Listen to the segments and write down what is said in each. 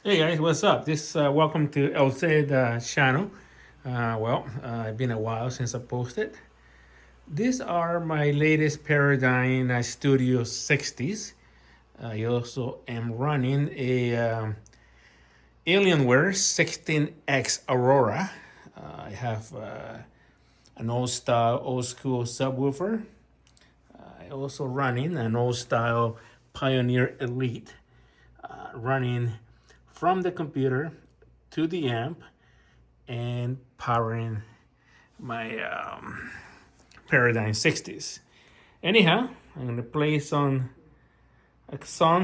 Hey guys, what's up? Welcome to LZ channel. It's been a while since I posted. These are my latest Paradigm Studio 60s. I also am running a Alienware 16X Aurora. I have an old style, old school subwoofer. I also running an old style Pioneer Elite, running from the computer to the amp and powering my Paradigm 60s. Anyhow, I'm gonna play a song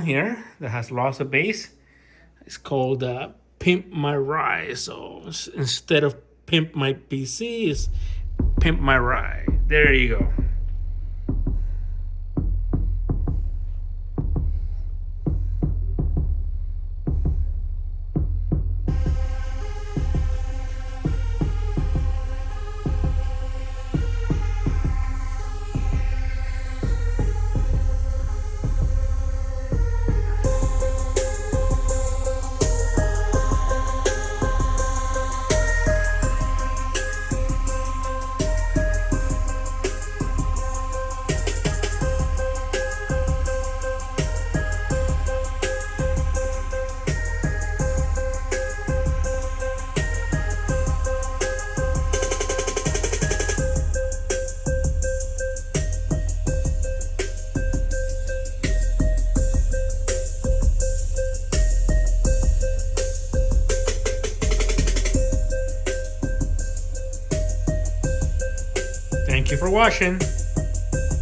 here that has lots of bass. It's called Pimp My Ride. So instead of Pimp My PC, it's Pimp My Ride. There you go. Thank you for watching.